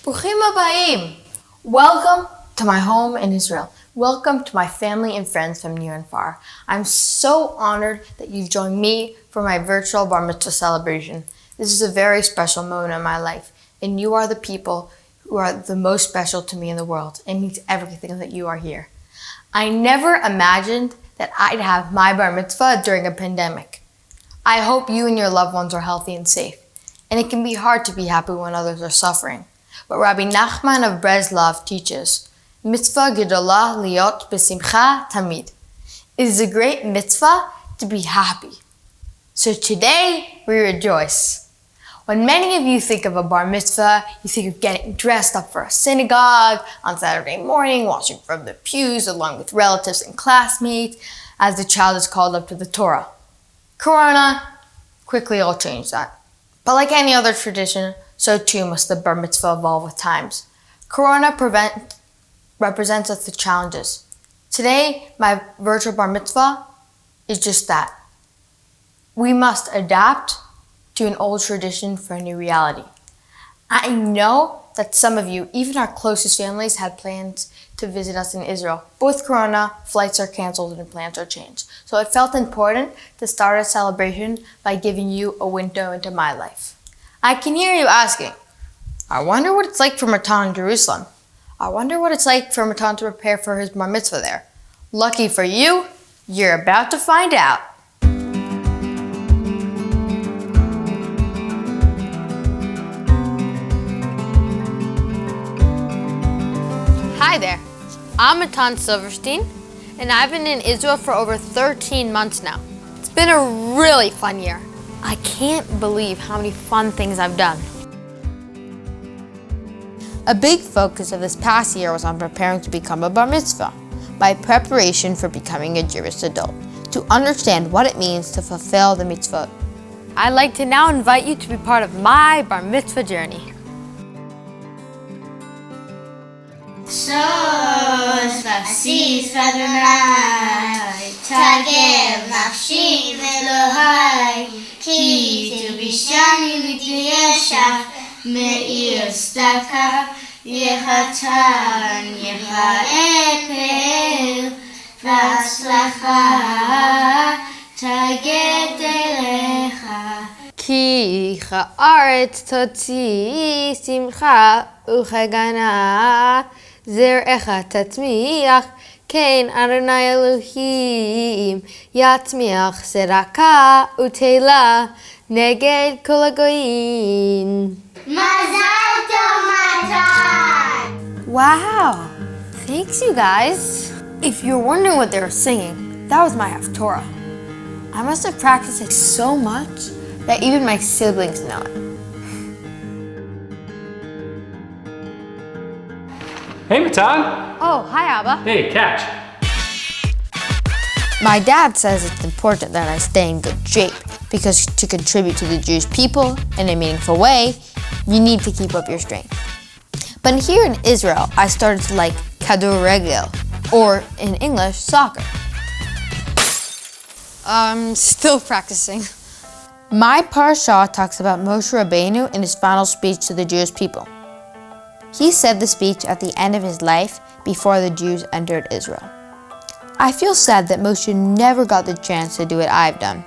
Bruchim habayim! Welcome to my home in Israel. Welcome to my family and friends from near and far. I'm so honored that you've joined me for my virtual bar mitzvah celebration. This is a very special moment in my life, and you are the people who are the most special to me in the world. It means everything that you are here. I never imagined that I'd have my bar mitzvah during a pandemic. I hope you and your loved ones are healthy and safe. And it can be hard to be happy when others are suffering. But Rabbi Nachman of Breslov teaches, Mitzvah gedolah liot besimcha tamid. It is a great mitzvah to be happy. So today we rejoice. When many of you think of a bar mitzvah, you think of getting dressed up for a synagogue on Saturday morning, watching from the pews along with relatives and classmates as the child is called up to the Torah. Corona quickly all changed that. But like any other tradition, so too must the bar mitzvah evolve with times. Corona represents us the challenges. Today, my virtual bar mitzvah is just that. We must adapt to an old tradition for a new reality. I know that some of you, even our closest families, had plans to visit us in Israel. But with Corona, flights are canceled and plans are changed. So it felt important to start a celebration by giving you a window into my life. I can hear you asking, I wonder what it's like for Matan in Jerusalem. I wonder what it's like for Matan to prepare for his bar mitzvah there. Lucky for you, you're about to find out. Hi there, I'm Matan Silverstein, and I've been in Israel for over 13 months now. It's been a really fun year. I can't believe how many fun things I've done. A big focus of this past year was on preparing to become a bar mitzvah, my preparation for becoming a Jewish adult, to understand what it means to fulfill the mitzvot. I'd like to now invite you to be part of my bar mitzvah journey. Sos vasis v'Adonai, tagev nafshi v'Elohai, ki tu bishani mitiyeshach, me'ir staka, yechatan yechaepel, v'atzlacha, taged elecha. Ki ha'aretz totzi simcha uchagana, זרעך תצמיח, כן אדוני אלוהים, יצמיח זרעך ותהילה נגד כל הגויים. Mazal tov, Matan! Wow! Thanks, you guys. If you're wondering what they were singing, that was my Haftorah. I must have practiced it so much that even my siblings know it. Hey, Matan. Oh, hi, Abba. Hey, catch. My dad says it's important that I stay in good shape because to contribute to the Jewish people in a meaningful way, you need to keep up your strength. But here in Israel, I started to like kadoregel, or in English, soccer. I'm still practicing. My parashah talks about Moshe Rabbeinu in his final speech to the Jewish people. He said the speech at the end of his life before the Jews entered Israel. I feel sad that Moshe never got the chance to do what I've done,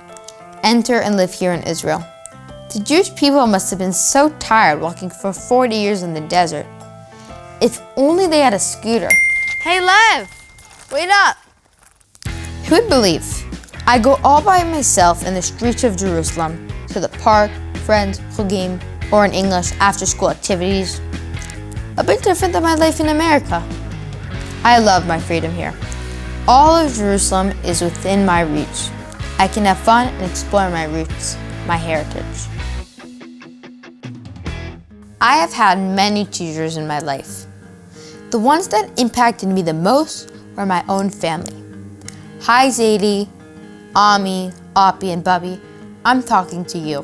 enter and live here in Israel. The Jewish people must have been so tired walking for 40 years in the desert. If only they had a scooter. Hey Lev, wait up. Who'd believe? I go all by myself in the streets of Jerusalem to the park, friends, chugim, or in English, after-school activities. A bit different than my life in America. I love my freedom here. All of Jerusalem is within my reach. I can have fun and explore my roots, my heritage. I have had many teachers in my life. The ones that impacted me the most were my own family. Hi Zadie, Ami, Oppie, and Bubby, I'm talking to you.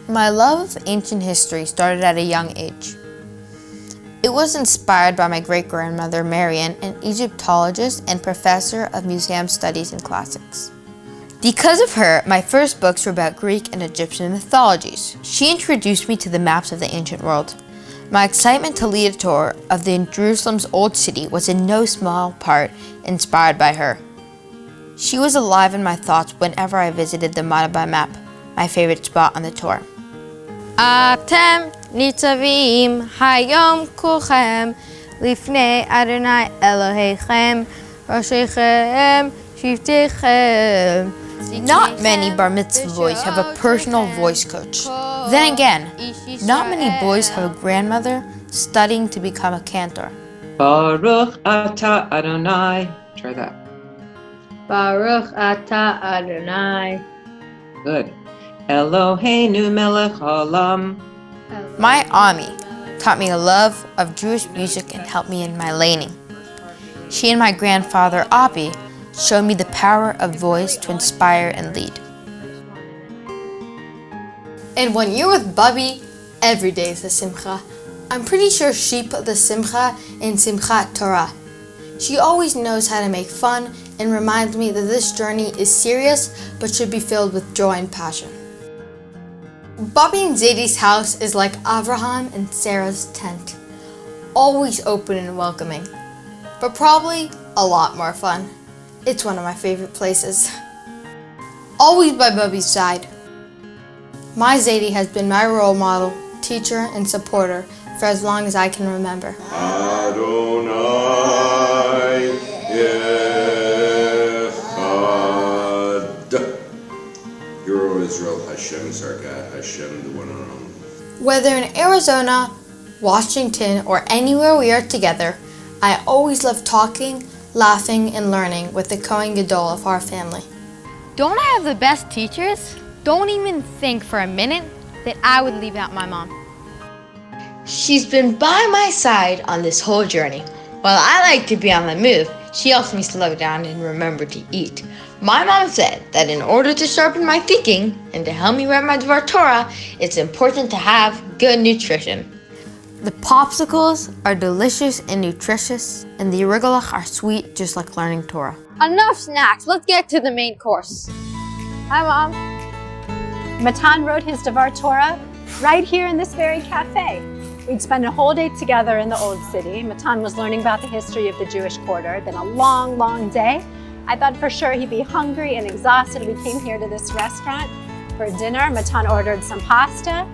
My love of ancient history started at a young age. It was inspired by my great-grandmother Marian, an Egyptologist and professor of museum studies and classics. Because of her, my first books were about Greek and Egyptian mythologies. She introduced me to the maps of the ancient world. My excitement to lead a tour of Jerusalem's old city was in no small part inspired by her. She was alive in my thoughts whenever I visited the Matan map, my favorite spot on the tour. Atem Nitzavim hayom kulchem lifnei Adonai Elohechem Roshechem Shiftechem. Not many bar mitzvah boys have a personal voice coach. Then again, not many boys have a grandmother studying to become a cantor. Baruch Ata Adonai. Try that. Baruch Ata Adonai. Good. Eloheinu melech haolam. My Ami taught me a love of Jewish music and helped me in my laning. She and my grandfather Abi showed me the power of voice to inspire and lead. And when you're with Bubby, every day is a simcha. I'm pretty sure she put the simcha in Simchat Torah. She always knows how to make fun and reminds me that this journey is serious but should be filled with joy and passion. Bubby and Zadie's house is like Abraham and Sarah's tent, always open and welcoming, but probably a lot more fun. It's one of my favorite places. Always by Bubby's side. My Zadie has been my role model, teacher, and supporter for as long as I can remember. Adonai Echad. Hear, O Israel, Hashem is our God, Hashem the one and only. Whether in Arizona, Washington, or anywhere we are together, I always love talking, laughing, and learning with the Kohen Gadol of our family. Don't I have the best teachers? Don't even think for a minute that I would leave out my mom. She's been by my side on this whole journey. While I like to be on the move, she helps me slow down and remember to eat. My mom said that in order to sharpen my thinking and to help me read my Dvar Torah, it's important to have good nutrition. The popsicles are delicious and nutritious, and the arigalach are sweet just like learning Torah. Enough snacks, let's get to the main course. Hi, Mom. Matan wrote his Dvar Torah right here in this very cafe. We'd spend a whole day together in the old city. Matan was learning about the history of the Jewish quarter. Been a long, long day. I thought for sure he'd be hungry and exhausted. We came here to this restaurant for dinner. Matan ordered some pasta,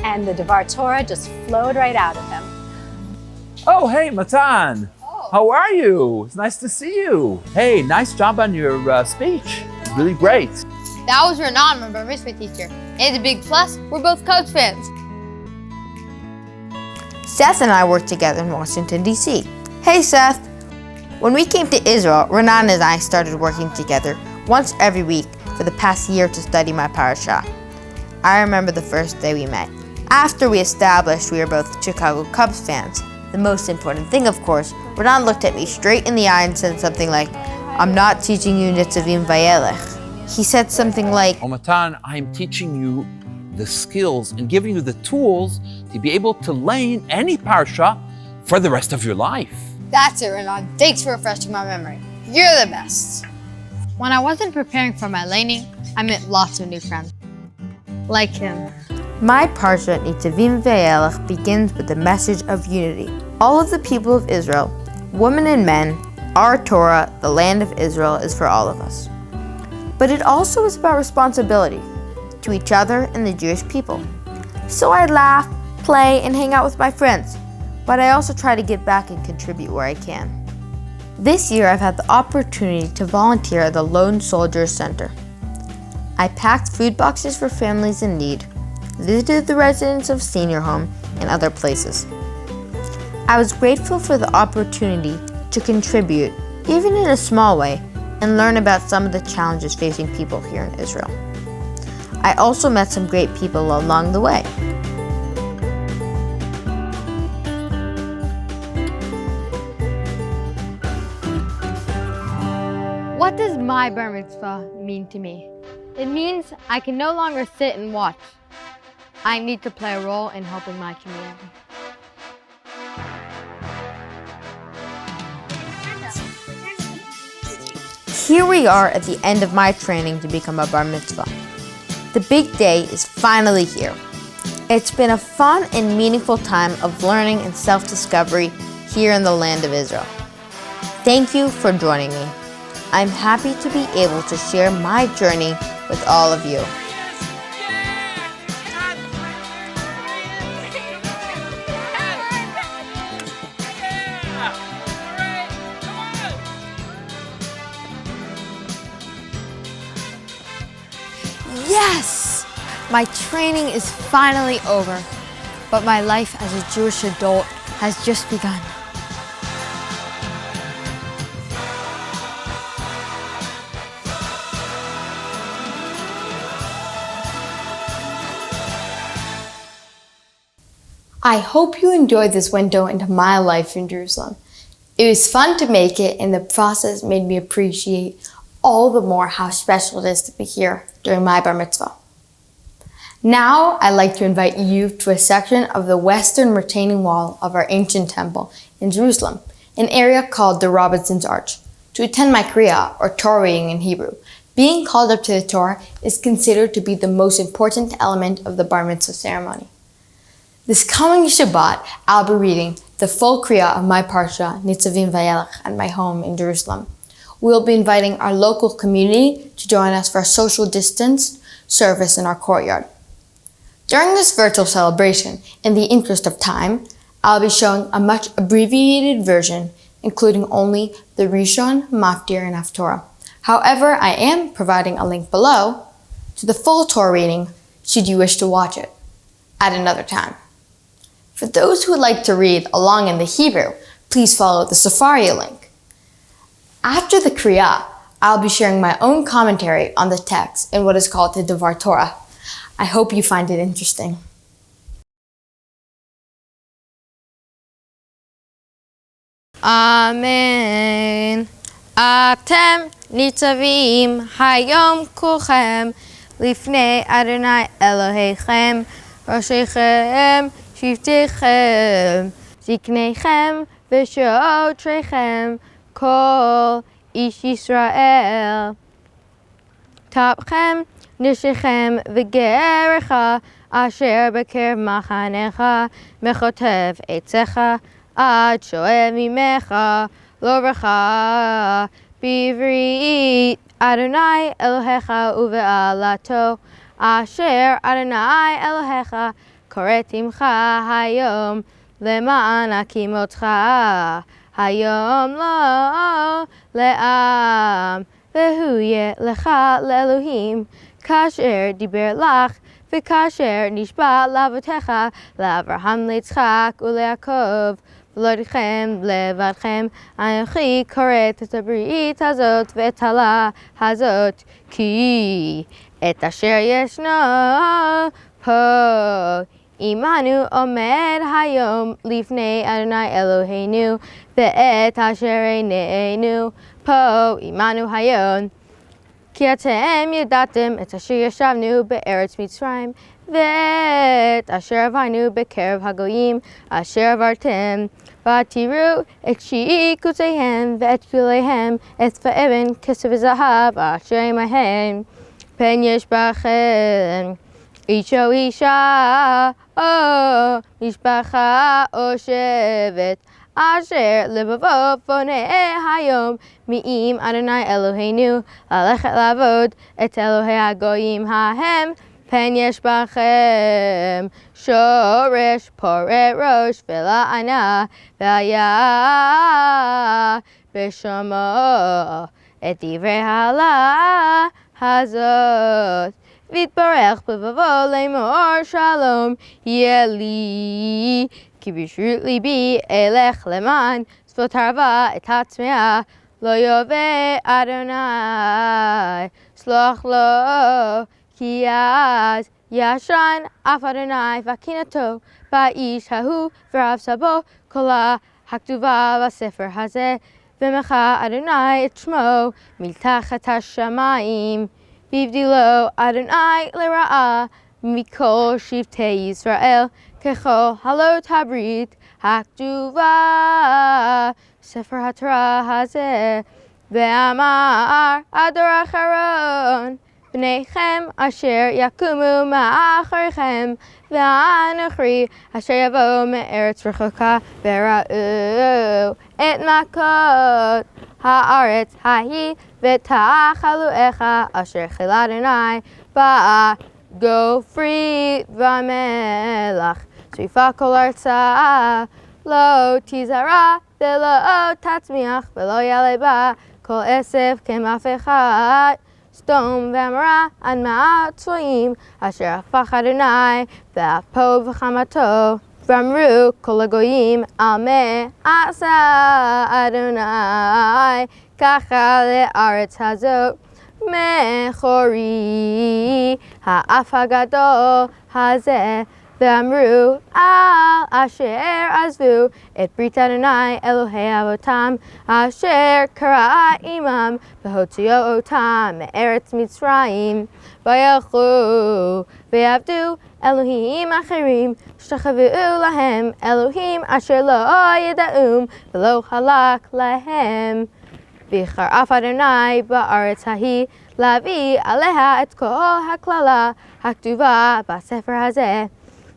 and the Dvar Torah just flowed right out of him. Oh, hey, Matan. How are you? It's nice to see you. Hey, nice job on your speech. Really great. That was Renan, my bar mitzvah teacher. And the big plus, we're both Cubs fans. Seth and I worked together in Washington, D.C. Hey, Seth. When we came to Israel, Renan and I started working together once every week for the past year to study my parasha. I remember the first day we met. After we established we were both Chicago Cubs fans, the most important thing, of course, Renan looked at me straight in the eye and said something like, "I'm not teaching you Nitzavim-Vayelech." He said something like, Oh, Matan, I'm teaching you the skills and giving you the tools to be able to lane any parsha for the rest of your life. That's it, Renan. Thanks for refreshing my memory. You're the best. When I wasn't preparing for my laning, I met lots of new friends. Like him. My parsha Nitzavim-Vayelech begins with the message of unity. All of the people of Israel, women and men, our Torah, the land of Israel, is for all of us. But it also is about responsibility to each other and the Jewish people. So I laugh, play, and hang out with my friends, but I also try to give back and contribute where I can. This year I've had the opportunity to volunteer at the Lone Soldiers Center. I packed food boxes for families in need, visited the residents of senior home and other places. I was grateful for the opportunity to contribute, even in a small way, and learn about some of the challenges facing people here in Israel. I also met some great people along the way. What does my bar mitzvah mean to me? It means I can no longer sit and watch. I need to play a role in helping my community. Here we are at the end of my training to become a bar mitzvah. The big day is finally here. It's been a fun and meaningful time of learning and self-discovery here in the land of Israel. Thank you for joining me. I'm happy to be able to share my journey with all of you. Yes! My training is finally over, but my life as a Jewish adult has just begun. I hope you enjoyed this window into my life in Jerusalem. It was fun to make it, and the process made me appreciate all the more how special it is to be here during my bar mitzvah. Now, I'd like to invite you to a section of the western retaining wall of our ancient temple in Jerusalem, an area called the Robinson's Arch, to attend my Kriya, or Torah reading in Hebrew. Being called up to the Torah is considered to be the most important element of the bar mitzvah ceremony. This coming Shabbat, I'll be reading the full Kriya of my parsha, Nitzavim-Vayelech, at my home in Jerusalem. We'll be inviting our local community to join us for a social distance service in our courtyard. During this virtual celebration, in the interest of time, I'll be showing a much abbreviated version, including only the Rishon, Maftir, and Haftorah. However, I am providing a link below to the full Torah reading should you wish to watch it at another time. For those who would like to read along in the Hebrew, please follow the Safari link. After the Kriya, I'll be sharing my own commentary on the text in what is called the Devar Torah. I hope you find it interesting. Amen. Atem nitzavim hayom kulchem lifnei Adonai Elohechem Roshechem Shiftechem Ziknechem V'shotrechem Kol Ish Yisrael Tapchem Nishechem V'gerecha Asher B'ker Machanecha Mechotev Eitzecha Ad Shoel Mimecha Lo Recha Bivrit Adonai Elohecha Uve'alato Asher Adonai Elohecha Koretimcha Hayom Le'ma'an Akimotcha Hayom Lo Le'am Vehuye Lecha Le'Elohim Kasher Diber Lach V'kasher Nishba Lavotecha L'Avraham Le'Yitzchak U'Le'Yakov V'lodichem Levadchem Anochi Koret Et Habrit Hazot V'et Hala Hazot Ki Et Asher Yeshno Po Imanu Omed Hayom Lifnei Adonai Eloheinu Ve'et Asher Eineinu Po Imanu Hayom Ki atem yedatem et asher yashavnu be'eretz Mitzrayim ve'et asher avaynu be'kerev hagoyim asher avartem v'atiru et shi'ikuteihem ve'et kuleihem et va'eben kesef v'zahav asher imahem pen yesh bachem isho isha o mishpacha o shevet Asher levavot vonei hayom mi'im Adonai Eloheinu lalechet lavod et Elohei hagoyim hahem pen yesh bachem shoresh poret rosh v'la'ana v'aya b'shamo et divrei hala hazot v'itbarech b'vavo le'mor shalom yeli Ki b'shut libi elech leman tzvot harva et hatzmeah lo yove Adonai sloch lo ki az yashan af Adonai v'kinato ba'ish hahu v'rav sabo kola haktuva v'sefer hazeh v'mecha Adonai et shmo miltachat hashamayim v'ivdilo Adonai l'ra'ah mikol shiftei Yisrael Kechol halot habrit haktuva sefer haTorah hazeh ve'amar ador acharon בניכם אשר יקומו מאחריכם, ואנוכי אשר יבואו מארץ רחוקה, וראו את מכות הארץ ההיא, ותאכלו איכה אשר חילה אדוני בגופרי ומלח, שריפה כל ארצה, לא תזרע ולא תצמיח, ולא יעלה בה כל עשב כמעט אחד, סדום ועמורה עד מעט צבועים, אשר הפך אדוני באפו וחמתו. ואמרו כל הגויים, על מה עשה אדוני ככה לארץ הזאת, מחורי האף הגדול הזה. ואמרו, על אשר עזבו את ברית אדוני אלוהי אבותם, אשר קרא עמם והוציאו אותם מארץ מצרים, וילכו ויעבדו אלוהים אחרים, שתחוו להם אלוהים אשר לא ידעום ולא חלק להם. וחרף אדוני בארץ ההיא להביא עליה את כל הקללה הכתובה בספר הזה.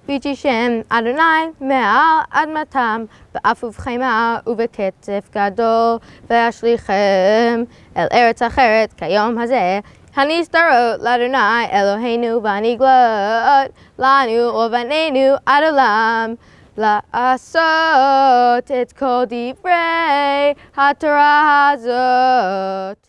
ויתישם אדוני מעל אדמתם באפוב חמה ובקצף גדול, וישליכם אל ארץ אחרת כיום הזה, הנסתרות לאדוני אלוהינו ונגלות לנו ובנינו עד עולם, לעשות את כל דברי התורה הזאת.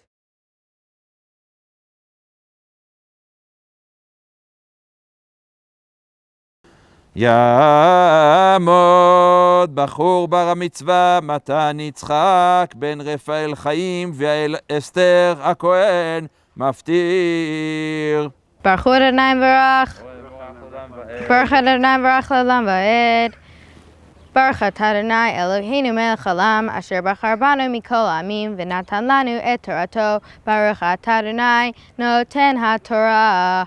יעמוד בחור בר המצווה מתן יצחק בן רפאל חיים ואסתר הכהן מפטיר. ברכו אדוני ברך, ברך אדוני ברך לעולם ועד. ברך אתה אדוני אלוהינו מלך העולם, אשר בחר בנו מכל העמים ונתן לנו את תורתו. ברוך אתה אדוני נותן התורה.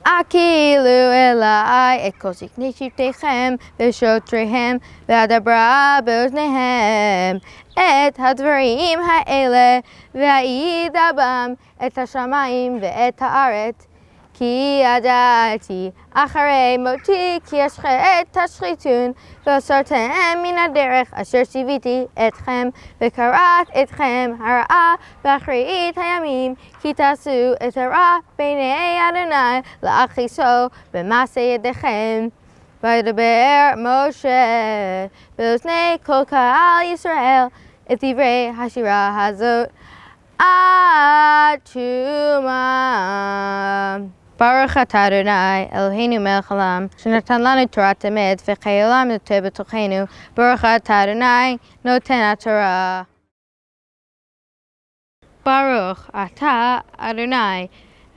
הקהילו אלי את כל זקני שבטיכם ושוטריהם, ואדברה באוזניהם את הדברים האלה, ואעידה בם את השמיים ואת הארץ. כי ידעתי אחרי מותי כי יש חטא תשחיתון, ואסרתם מן הדרך אשר ציוויתי אתכם, וקראת אתכם הרעה באחרית הימים, כי תעשו את הרע בעיני אדוני להכעיסו במעשה ידיכם. וידבר משה באוזני כל קהל ישראל את דברי השירה הזאת עד תומם. ברוך אתה אדוני אלוהינו מלך העולם, שנתן לנו תורת אמת וחיי עולם נוטה בתוכנו. ברוך אתה אדוני נותן התורה. ברוך אתה אדוני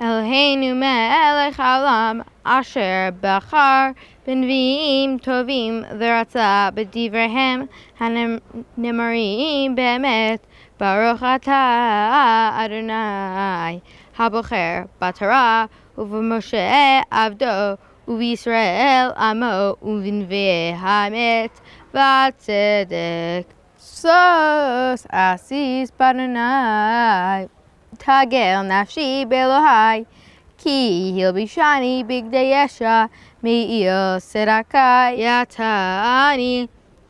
אלוהינו מלך העולם, אשר בחר בנביאים טובים ורצה בדבריהם הנאמרים באמת. ברוך אתה אדוני הבוחר בתורה ובמשה עבדו ובישראל עמו ובנביאי האמת והצדק. שוש אסיס באדוני תגל נפשי באלוהי, כי הלבישני בגדי ישע מעיל צדקה יעטני,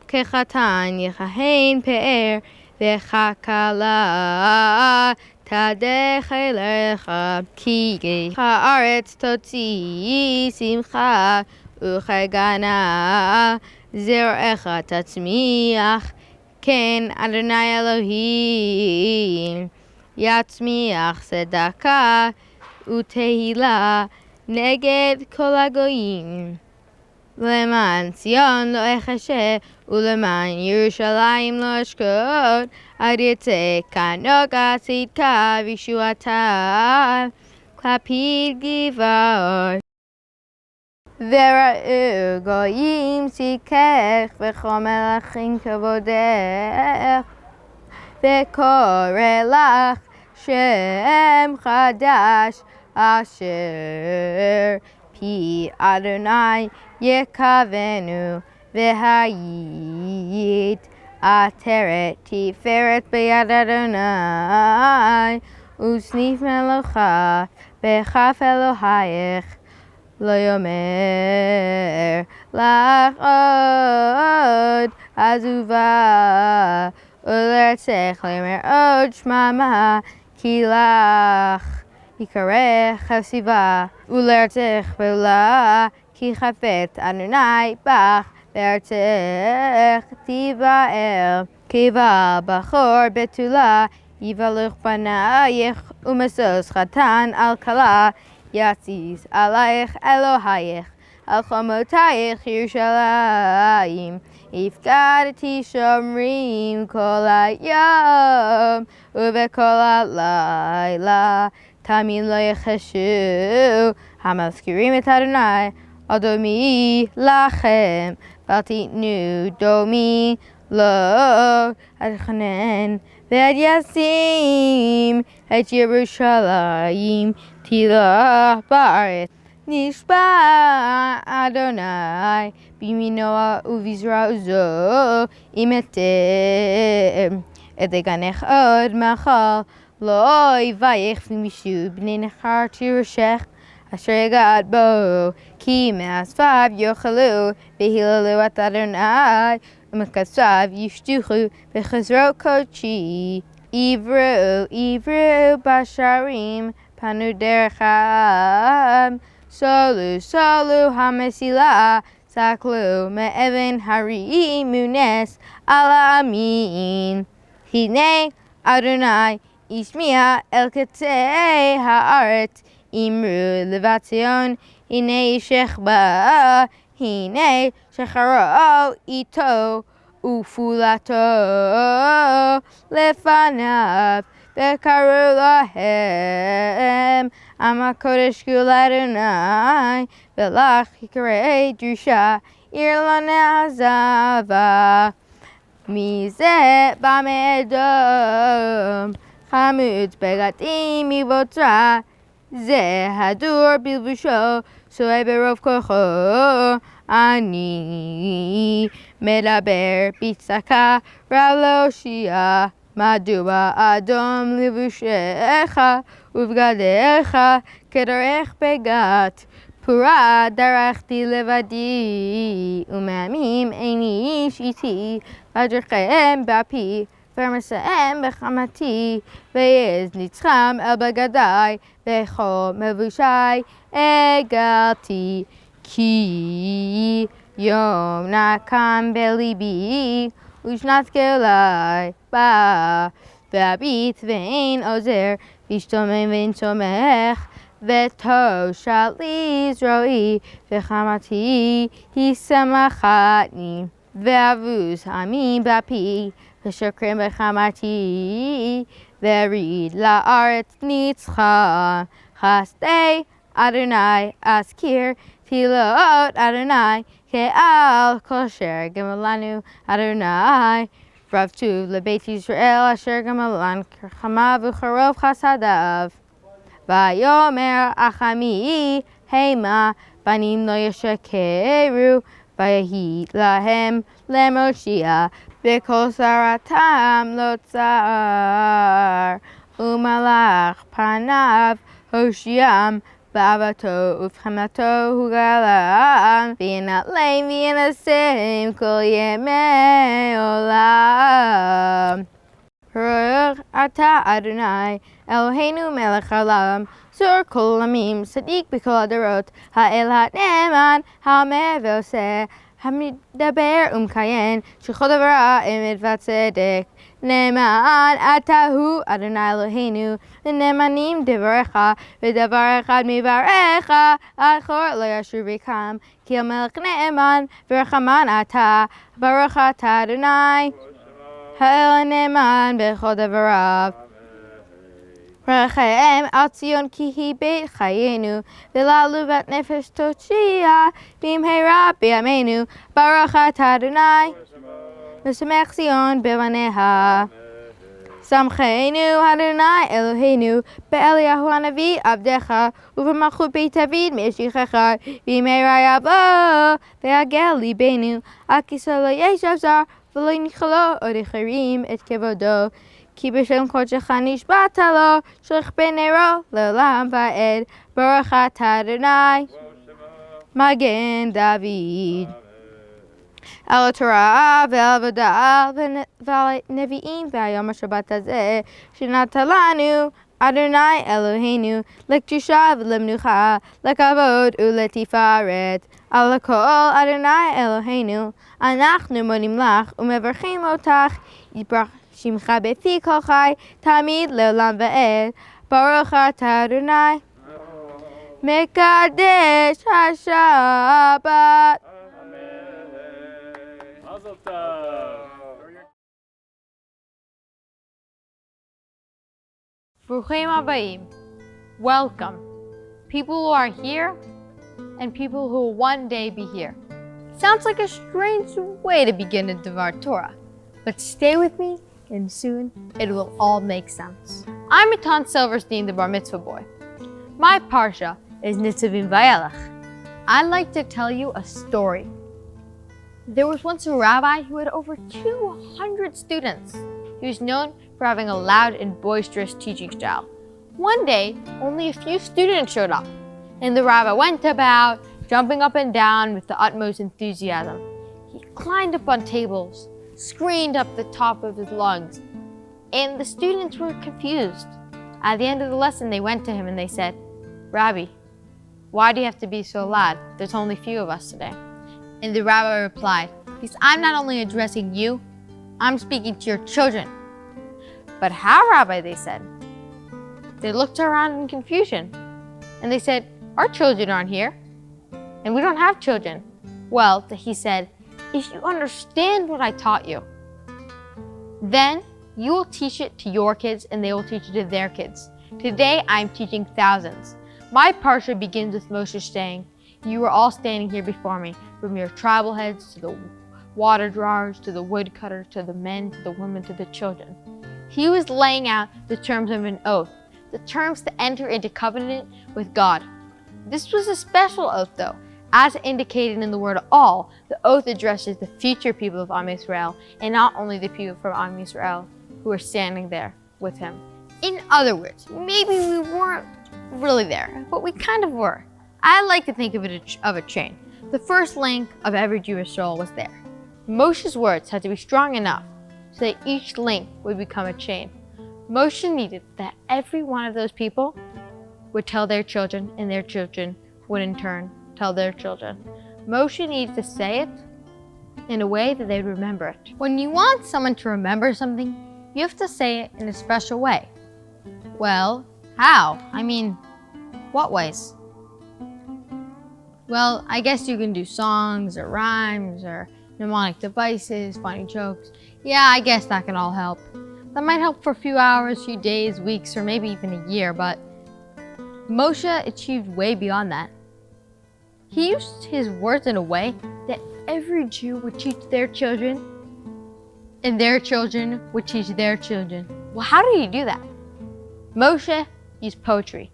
כחתן יכהן פאר וככלה תדך אליך. כי הארץ תוציא שמחה וכגנה זרעך תצמיח, כן אדוני אלוהים יצמיח צדקה ותהילה נגד כל הגויים. למען ציון לא אחשה ולמען ירושלים לא אשקוט, עד יצא כנגה צדקה וישועתה כלפי גבעות. וראו גויים צדקך וכל מלכים כבודך, וקורא לך שם חדש אשר פי אדוני יקבנו, והיית עטרת תפארת ביד אדוני וסניף מלוכה בכף אלוהיך לא יאמר לך עוד עזובה ולארצך לא יאמר עוד שממה כי לך יקרא חסיבה ולארצך פעולה כי חפץ אדוני בך בארצך תיבעל קיבה בחור בתולה יבלוך בנייך ומשוש חתן על כלה יציס עלייך אלוהיך על חומותייך ירושלים הפקדתי שומרים כל היום ובכל הלילה תמיד לא יחשו המזכירים את אדוני אדומי לכם ואל תיתנו דומי לא אתחנן ועד ישים את ירושלים תילה בארץ נשבע אדוני בימינו ובזרועו זו אם אתם אדגנך עוד מחל לא יבייך ומישהו בני נכר תירשך אשר יגעת בו כי מאספיו יאכלו והיללו את אדוני ומכספיו ישתוכו בחזרו קודשי עברו בשערים פנו דרכם סלו המסילה סקלו מאבן הרימו נס על העמים הנה אדוני השמיע אל קצה הארץ אמרו לבת ציון הנה אישך בא הנה שחרו איתו ופעולתו לפניו וקראו להם עם הקודש גאול אדוני ולך יקרא דרושה עיר לא נעזבה מזה בא מאדום חמוץ בגדים מבוצרה זה הדור בלבושו סוער ברוב כוחו אני מדבר בצעקה רב להושיע מדוע אדום לבושך ובגדיך כדרך בגת פורה דרכתי לבדי ומעמים אין איש איתי ודרכיהם באפי ורמסיהם בחמתי ויעז נצחם אל בגדי וכל מבושי הגלתי כי יום נקם בליבי ושנת גאולי בא והביט ואין עוזר וישתומם ואין צומח ותושל לי זרועי וחמתי היא שמחתני ואבוס עמי באפי ושקרים בחמתי וריד לארץ ניצחה חסדי אדוני אזכיר תהילות אדוני כעל כל אשר גמל לנו אדוני רב טוב לבית ישראל אשר גמלן כרחמיו וכרוב חסדיו ויאמר אחמי המה בנים לא ישקרו ויהי להם למושיע בכל שרתם לא צר ומלך פניו הושיעם באהבתו ובחמתו הוא גלם וינעלם וינשם כל ימי עולם ברוך אתה אדוני אלוהינו מלך העולם צור כל עולמים צדיק בכל הדורות האל הנאמן האומר ועושה המדבר ומקיים שכל דברה אמת וצדק נאמן אתה הוא אדוני אלוהינו ונאמנים דבריך ודבר אחד מבריך אחור לא ישוב ריקם כי המלך נאמן ורחמן אתה ברוך אתה אדוני האל הנאמן בכל דבריו רחם על ציון כי היא בית חיינו ולעלובת נפש תושיע במהרה בימינו ברוך אתה אדוני משמח ציון בבניה שמחנו אדוני אלוהינו באליהו הנביא עבדך ובמלכות בית דוד משיחך במהרה יבוא ויגל ליבנו על כיסא לא ישב זר ולא יכלו עוד אחרים את כבודו כי בשם קודשך נשבעת לו, שלח בנרו לעולם ועד, ברוך אתה אדוני, מגן דוד. על התורה ועל עבודה ועל נביאים והיום השבת הזה שנתן לנו אדוני אלוהינו לקדושה ולמנוחה, לכבוד ולתפארת. על הכל אדוני אלוהינו אנחנו מודים לך ומברכים אותך, יתברך שמך בפי כל חי תמיד לעולם ועד, ברוך אתה אדוני מקדש השבת. ברוכים הבאים. Welcome. People who are here and people who will one day be here. Sounds like a strange way to begin a Devar Torah, but stay with me and soon it will all make sense. I'm Matan Silverstein, the Bar Mitzvah boy. My parsha is Nitzavim-Vayelech. I'd like to tell you a story. There was once a rabbi who had over 200 students. He was known for having a loud and boisterous teaching style. One day, only a few students showed up, and the rabbi went about, jumping up and down with the utmost enthusiasm. He climbed up on tables, screamed up the top of his lungs, and the students were confused. At the end of the lesson, they went to him and they said, "Rabbi, why do you have to be so loud? There's only a few of us today." And the rabbi replied, "Because I'm not only addressing you, I'm speaking to your children." "But how, Rabbi?" they said. They looked around in confusion, and they said, "Our children aren't here, and we don't have children." "Well," he said, "if you understand what I taught you, then you will teach it to your kids, and they will teach it to their kids. Today, I'm teaching thousands." My parsha begins with Moshe saying, "You are all standing here before me, from your tribal heads to the water drawers, to the woodcutters, to the men, to the women, to the children." He was laying out the terms of an oath, the terms to enter into covenant with God. This was a special oath though. As indicated in the word all, the oath addresses the future people of Am Yisrael, and not only the people from Am Yisrael who are standing there with him. In other words, maybe we weren't really there, but we kind of were. I like to think of it of a chain. The first link of every Jewish soul was there. Moshe's words had to be strong enough so that each link would become a chain. Moshe needed that every one of those people would tell their children, and their children would in turn tell their children. Moshe needed to say it in a way that they'd remember it. When you want someone to remember something, you have to say it in a special way. Well, how? I mean, what ways? Well, I guess you can do songs or rhymes or mnemonic devices, funny jokes. Yeah, I guess that can all help. That might help for a few hours, few days, weeks, or maybe even a year, but Moshe achieved way beyond that. He used his words in a way that every Jew would teach their children, and their children would teach their children. Well, how did he do that? Moshe used poetry.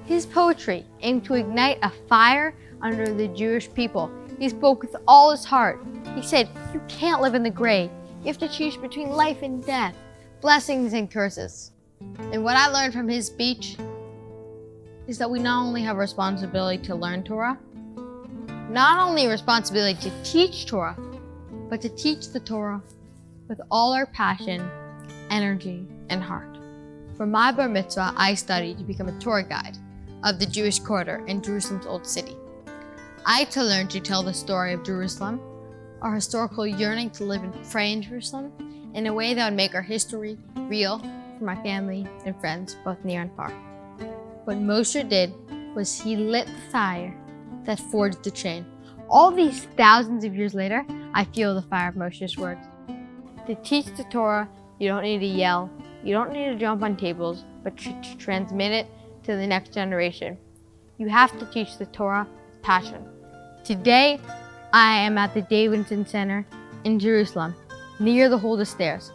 His poetry aimed to ignite a fire under the Jewish people. He spoke with all his heart. He said, "You can't live in the grave. You have to choose between life and death, blessings and curses." And what I learned from his speech is that we not only have a responsibility to learn Torah, not only a responsibility to teach Torah, but to teach the Torah with all our passion, energy, and heart. For my bar mitzvah, I studied to become a tour guide of the Jewish quarter in Jerusalem's Old City. I had to learn to tell the story of Jerusalem, our historical yearning to live and pray in Jerusalem, in a way that would make our history real for my family and friends, both near and far. What Moshe did was he lit the fire that forged the chain. All these thousands of years later, I feel the fire of Moshe's words. To teach the Torah, you don't need to yell, you don't need to jump on tables, but to transmit it to the next generation. You have to teach the Torah with passion. Today, I am at the Davidson Center in Jerusalem, near the Holder Stairs.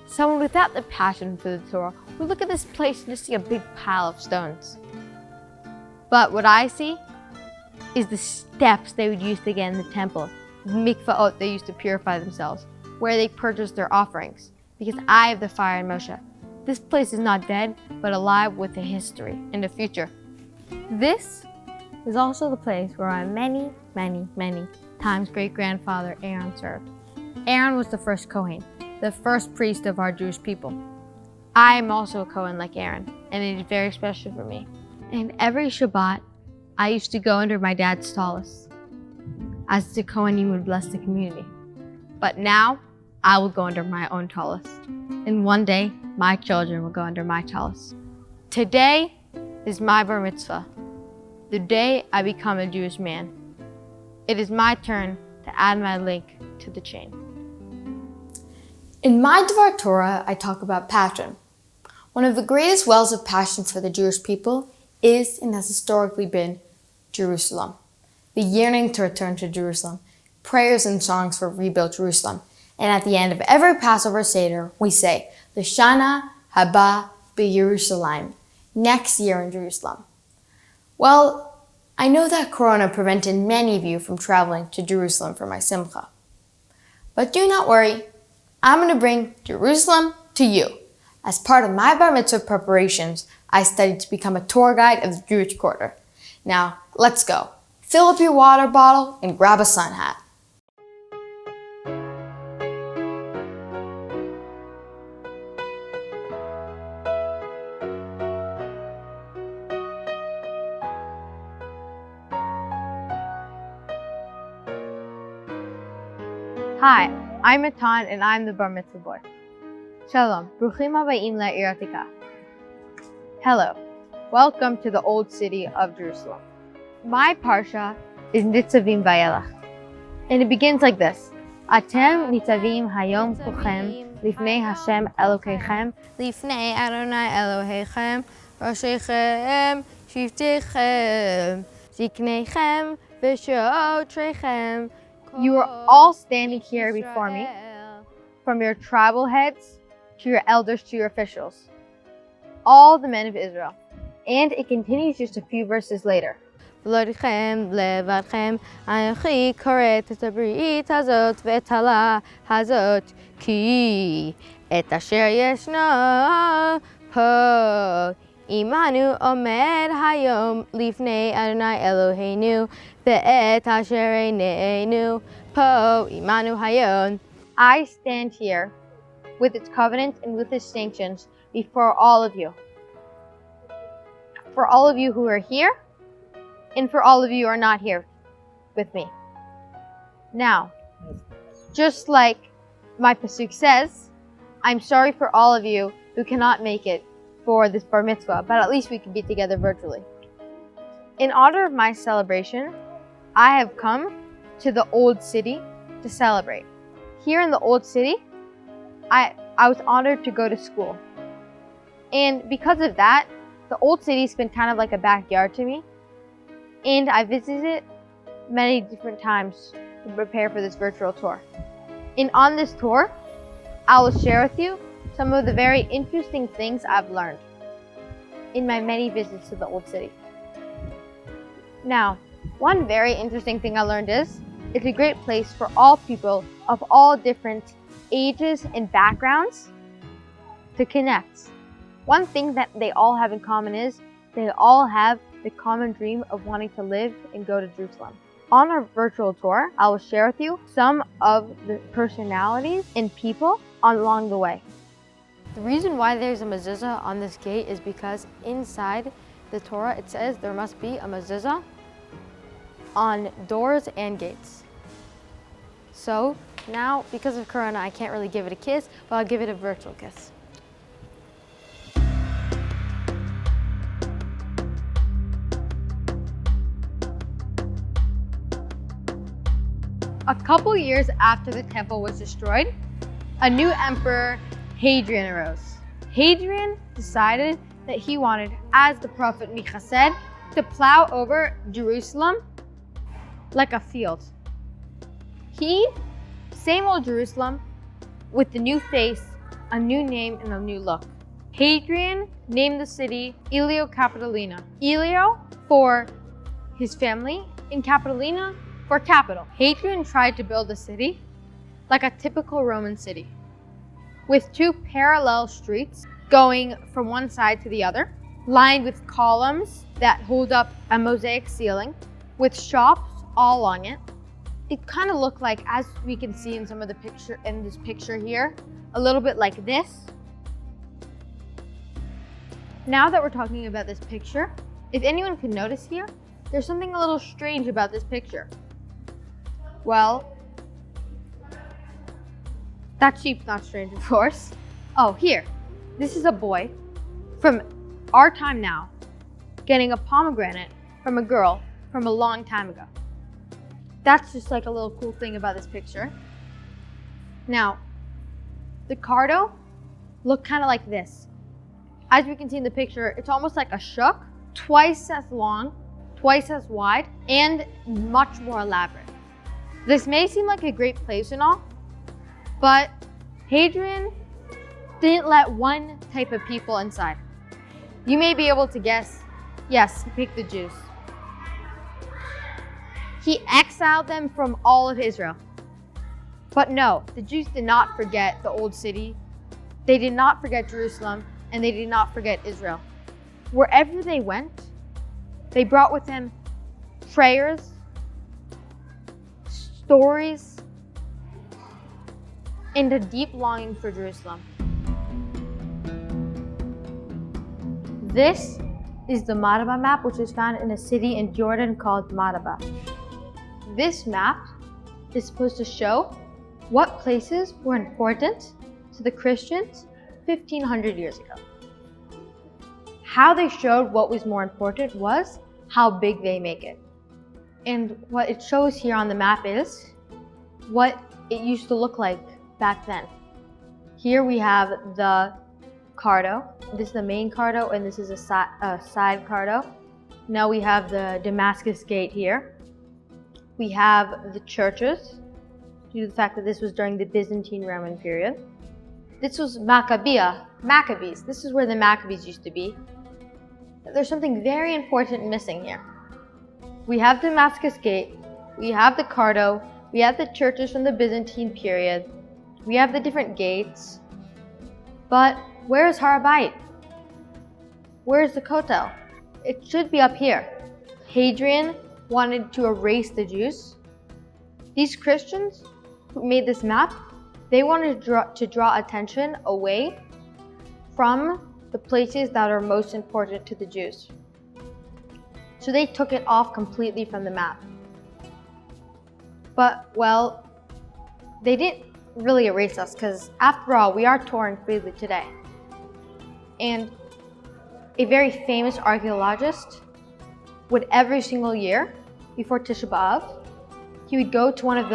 Someone without the passion for the Torah would look at this place and just see a big pile of stones. But what I see is the steps they would use to get in the temple, the mikvaot they used to purify themselves, where they purchased their offerings. because I have the fire in Moshe. This place is not dead, but alive with a history and a future. This is also the place where my many times great-grandfather Aaron served. Aaron was the first Kohen, the first priest of our Jewish people. I am also a Kohen like Aaron, and it is very special for me. And every Shabbat, I used to go under my dad's tallis, as the Kohanim would bless the community. But now, I will go under my own tallis. And one day, my children will go under my tallis. Today is my bar mitzvah, the day I become a Jewish man. It is my turn to add my link to the chain. In my Dvar Torah, I talk about passion. One of the greatest wells of passion for the Jewish people is and has historically been Jerusalem. The yearning to return to Jerusalem, prayers and songs for rebuilt Jerusalem. And at the end of every Passover Seder, we say, L'shana haba b'Yerushalayim, next year in Jerusalem. Well, I know that Corona prevented many of you from traveling to Jerusalem for my Simcha. But do not worry, I'm going to bring Jerusalem to you. As part of my bar mitzvah preparations, I studied to become a tour guide of the Jewish quarter. Now, let's go. Fill up your water bottle and grab a sun hat. Hi, I'm Matan and I'm the bar mitzvah boy. Shalom, bruchim habayim la'ir atika. Hello, welcome to the old city of Jerusalem. My parsha is Nitzavim-Vayelech, and it begins like this: Atem nitzavim hayom kulchem lifnei Hashem Elokeichem lifnei Adonai Elohechem Roshechem Shiftechem Zikneichem V'shotrechem. You are all standing here before me, from your tribal heads to your elders to your officials, all the men of Israel. And it continues just a few verses later. V'lodichem levadchem anochi koret et habrit hazot ve'et halah hazot ki et asher yeshna po imanu omed hayom lifnei Adonai Eloheinu ve'et asher eineinu po imanu hayon. I stand here with its covenants and with its sanctions before all of you. For all of you who are here, and for all of you who are not here with me. Now, just like my pasuk says, I'm sorry for all of you who cannot make it for this bar mitzvah, but at least we can be together virtually. In honor of my celebration, I have come to the old city to celebrate. Here in the old city, I was honored to go to school. And because of that, the old city's been kind of like a backyard to me. And I visited it many different times to prepare for this virtual tour. And on this tour, I will share with you some of the very interesting things I've learned in my many visits to the old city. Now, one very interesting thing I learned is it's a great place for all people of all different ages and backgrounds to connect. One thing that they all have in common is they all have the common dream of wanting to live and go to Jerusalem. On our virtual tour, I will share with you some of the personalities and people along the way. The reason why there's a mezuzah on this gate is because inside the Torah it says there must be a mezuzah on doors and gates. So now, because of Corona, I can't really give it a kiss, but I'll give it a virtual kiss. A couple years after the temple was destroyed, a new emperor, Hadrian, arose. Hadrian decided that he wanted, as the prophet Micha said, to plow over Jerusalem like a field. Same old Jerusalem, with the new face, a new name, and a new look. Hadrian named the city Aelia Capitolina. Aelio for his family, and Capitolina for capital. Hadrian tried to build a city like a typical Roman city, with two parallel streets going from one side to the other, lined with columns that hold up a mosaic ceiling, with shops all along it. It kind of looked like, as we can see in some of the this picture here, a little bit like this. Now that we're talking about this picture, if anyone can notice here, there's something a little strange about this picture. Well, that sheep's not strange, of course. Oh, here. This is a boy from our time now getting a pomegranate from a girl from a long time ago. That's just like a little cool thing about this picture. Now, the cardo looked kind of like this. As we can see in the picture, it's almost like a shuk, twice as long, twice as wide, and much more elaborate. This may seem like a great place and all, but Hadrian didn't let one type of people inside. You may be able to guess, yes, he picked the Jews. He exiled them from all of Israel. But no, the Jews did not forget the old city. They did not forget Jerusalem, and they did not forget Israel. Wherever they went, they brought with them prayers, stories, and a deep longing for Jerusalem. This is the Madaba map, which is found in a city in Jordan called Madaba. This map is supposed to show what places were important to the Christians 1,500 years ago. How they showed what was more important was how big they make it. And what it shows here on the map is what it used to look like back then. Here we have the cardo. This is the main cardo, and this is a side cardo. Now we have the Damascus Gate here. We have the churches, due to the fact that this was during the Byzantine Roman period. This was Maccabees. This is where the Maccabees used to be. There's something very important missing here. We have Damascus Gate, we have the cardo, we have the churches from the Byzantine period, we have the different gates, but where's Har HaBayit? Where's the Kotel? It should be up here. Hadrian wanted to erase the Jews. These Christians who made this map, they wanted to draw attention away from the places that are most important to the Jews. So they took it off completely from the map. But, well, they didn't really erase us, because after all, we are touring freely today. And a very famous archaeologist would every single year, before Tisha B'Av, he would go to one of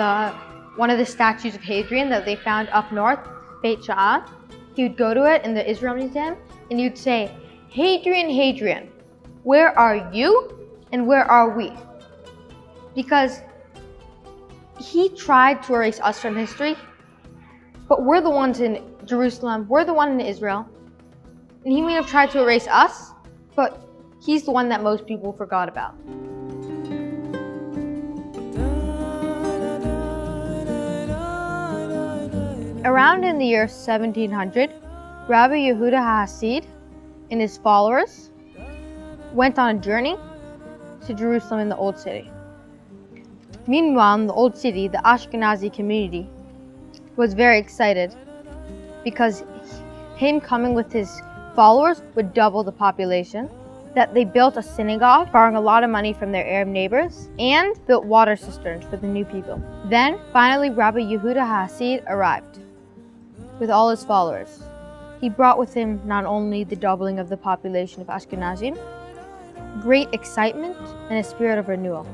the statues of Hadrian that they found up north, Beit Sha'an. He would go to it in the Israel Museum, and he would say, "Hadrian, Hadrian, where are you and where are we?" Because he tried to erase us from history, but we're the ones in Jerusalem, we're the one in Israel, and he may have tried to erase us, but he's the one that most people forgot about. Around in the year 1700, Rabbi Yehuda HaHasid and his followers went on a journey to Jerusalem in the Old City. Meanwhile, in the Old City, the Ashkenazi community was very excited because him coming with his followers would double the population, that they built a synagogue, borrowing a lot of money from their Arab neighbors, and built water cisterns for the new people. Then, finally, Rabbi Yehuda HaHasid arrived with all his followers. He brought with him not only the doubling of the population of Ashkenazim, great excitement, and a spirit of renewal.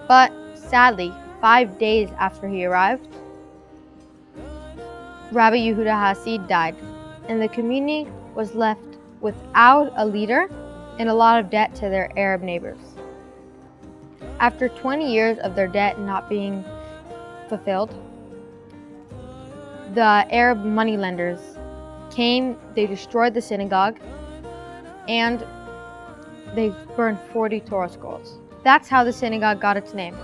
But sadly, 5 days after he arrived, Rabbi Yehuda HaHasid died, and the community was left without a leader and a lot of debt to their Arab neighbors. After 20 years of their debt not being fulfilled, the Arab moneylenders came, they destroyed the synagogue, and they burned 40 Torah scrolls. That's how the synagogue got its name.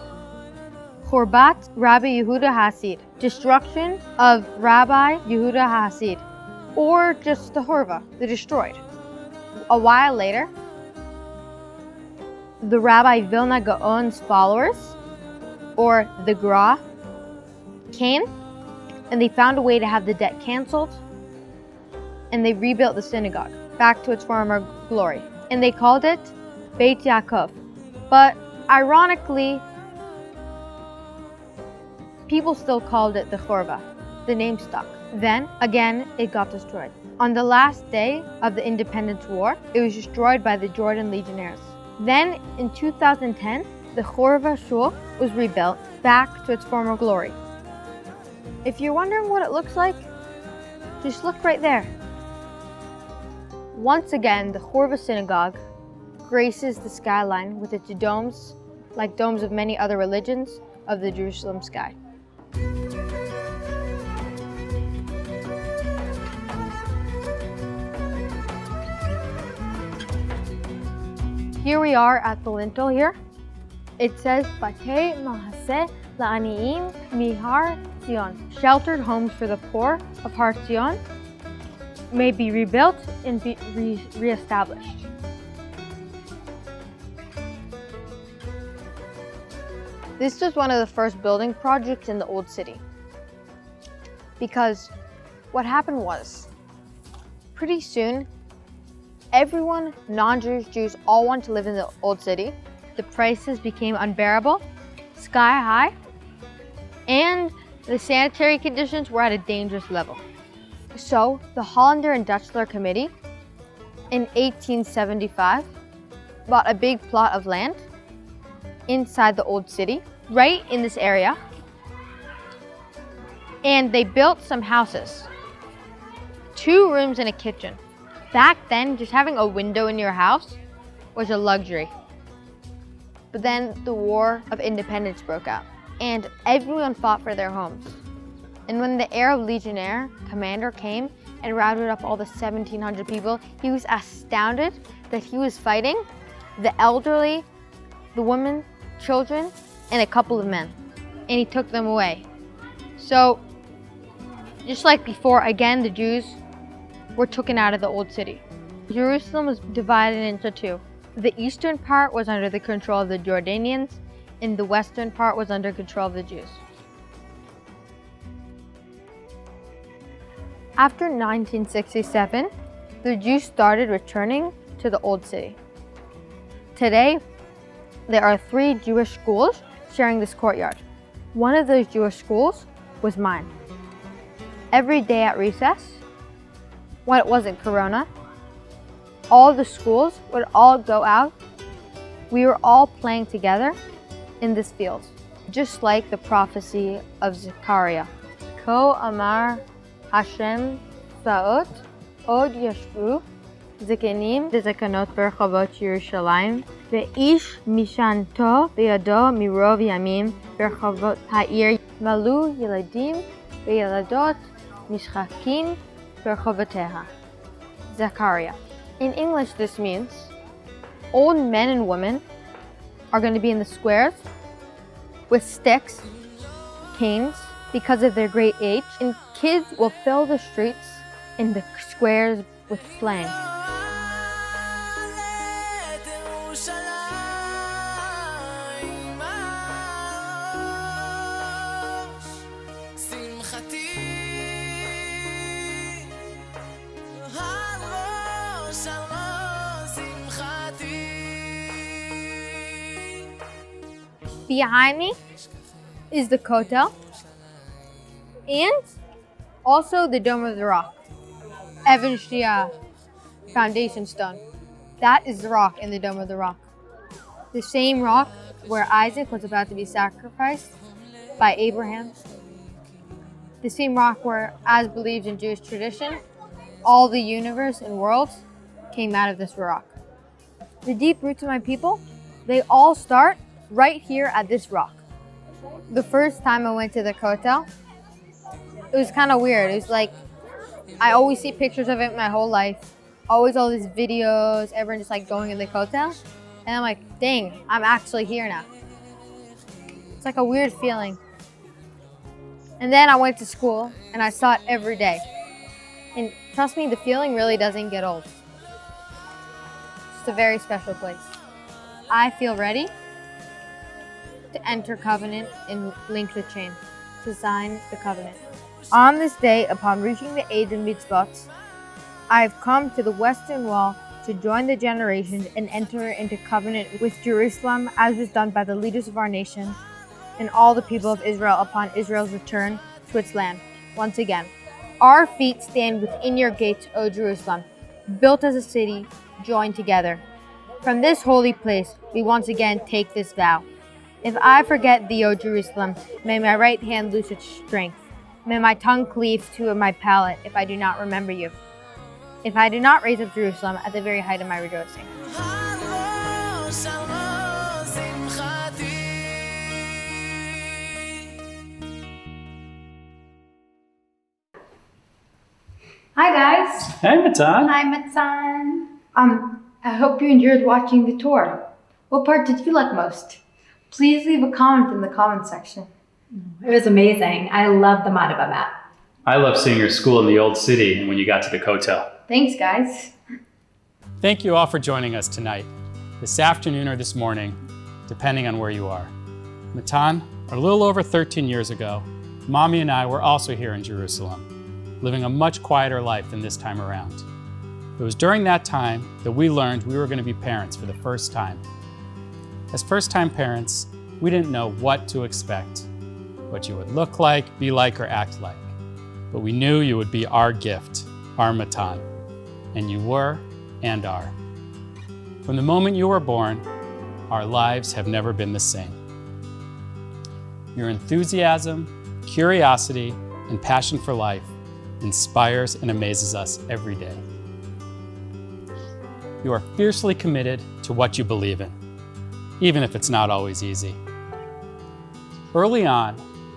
Chorbat Rabbi Yehuda HaHasid, destruction of Rabbi Yehuda HaHasid, or just the Horva, the destroyed. A while later, the Rabbi Vilna Gaon's followers, or the Gra, came and they found a way to have the debt canceled, and they rebuilt the synagogue back to its former glory. And they called it Beit Yaakov. But ironically, people still called it the Chorva. The name stuck. Then, again, it got destroyed. On the last day of the Independence War, it was destroyed by the Jordan Legionnaires. Then, in 2010, the Chorva Shul was rebuilt back to its former glory. If you're wondering what it looks like, just look right there. Once again, the Chorva Synagogue graces the skyline with its domes, like domes of many other religions, of the Jerusalem sky. Here we are at the lintel here. It says, Batei Mahaseh La'aniim Mihar Zion. Sheltered homes for the poor of Har Zion may be rebuilt and be reestablished. This was one of the first building projects in the old city. Because what happened was, pretty soon, everyone, non-Jews, Jews, all wanted to live in the old city. The prices became unbearable, sky high, and the sanitary conditions were at a dangerous level. So the Hollander and Dutchler Committee in 1875 bought a big plot of land inside the old city, right in this area, and they built some houses, 2 rooms and a kitchen. Back then, just having a window in your house was a luxury. But then the War of Independence broke out, and everyone fought for their homes. And when the Arab Legionnaire commander came and rounded up all the 1,700 people, he was astounded that he was fighting the elderly, the women, children, and a couple of men. And he took them away. So, just like before, again, the Jews were taken out of the old city. Jerusalem was divided into 2. The eastern part was under the control of the Jordanians, and the western part was under control of the Jews. After 1967, the Jews started returning to the old city. Today, there are 3 Jewish schools sharing this courtyard. One of those Jewish schools was mine. Every day at recess, when it wasn't Corona, all the schools would all go out. We were all playing together in this field, just like the prophecy of Zechariah. Ko Amar Hashem Saot Od Yashvu Zikenim Zekanot Berchavot Yerushalayim Ve'ish Mishanto Be'ado Mirov Yamim Berchavot Ha'ir Malu Yeladim Ve'yeladot Mishchakim Berchavoteha. Zechariah. In English, this means old men and women are going to be in the squares with sticks, canes, because of their great age, and kids will fill the streets in the squares with slang. Behind me is the Kotel and also the Dome of the Rock, Evan Shia foundation stone. That is the rock in the Dome of the Rock. The same rock where Isaac was about to be sacrificed by Abraham. The same rock where, as believed in Jewish tradition, all the universe and worlds came out of this rock. The deep roots of my people, they all start right here at this rock. The first time I went to the Kotel, it was kind of weird. It was like, I always see pictures of it my whole life. Always all these videos, everyone just like going in the Kotel. And I'm like, dang, I'm actually here now. It's like a weird feeling. And then I went to school and I saw it every day. And trust me, the feeling really doesn't get old. It's a very special place. I feel ready to enter covenant and link the chain, to sign the covenant. On this day, upon reaching the age of Mitzvah, I have come to the Western Wall to join the generations and enter into covenant with Jerusalem, as was done by the leaders of our nation and all the people of Israel upon Israel's return to its land. Once again, our feet stand within your gates, O Jerusalem, built as a city, joined together. From this holy place, we once again take this vow. If I forget thee, O Jerusalem, may my right hand lose its strength. May my tongue cleave to my palate if I do not remember you. If I do not raise up Jerusalem at the very height of my rejoicing. Hi guys. Hey, Matan. Hi, Matan. I hope you enjoyed watching the tour. What part did you like most? Please leave a comment in the comment section. It was amazing. I love the Madaba map. I love seeing your school in the old city and when you got to the hotel. Thanks guys. Thank you all for joining us tonight, this afternoon or this morning, depending on where you are. Matan, a little over 13 years ago, Mommy and I were also here in Jerusalem, living a much quieter life than this time around. It was during that time that we learned we were going to be parents for the first time. As first-time parents, we didn't know what to expect, what you would look like, be like, or act like. But we knew you would be our gift, our Matan. And you were and are. From the moment you were born, our lives have never been the same. Your enthusiasm, curiosity, and passion for life inspires and amazes us every day. You are fiercely committed to what you believe in, even if it's not always easy. Early on,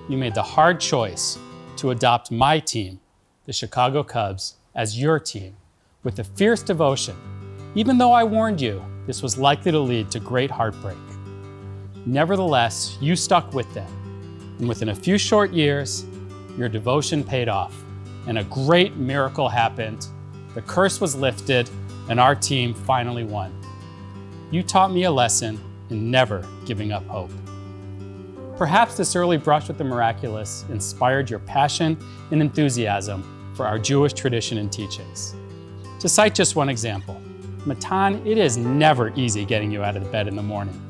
you made the hard choice to adopt my team, the Chicago Cubs, as your team, with a fierce devotion, even though I warned you this was likely to lead to great heartbreak. Nevertheless, you stuck with them, and within a few short years, your devotion paid off, and a great miracle happened. The curse was lifted, and our team finally won. You taught me a lesson in never giving up hope. Perhaps this early brush with the miraculous inspired your passion and enthusiasm for our Jewish tradition and teachings. To cite just one example, Matan, it is never easy getting you out of bed in the morning,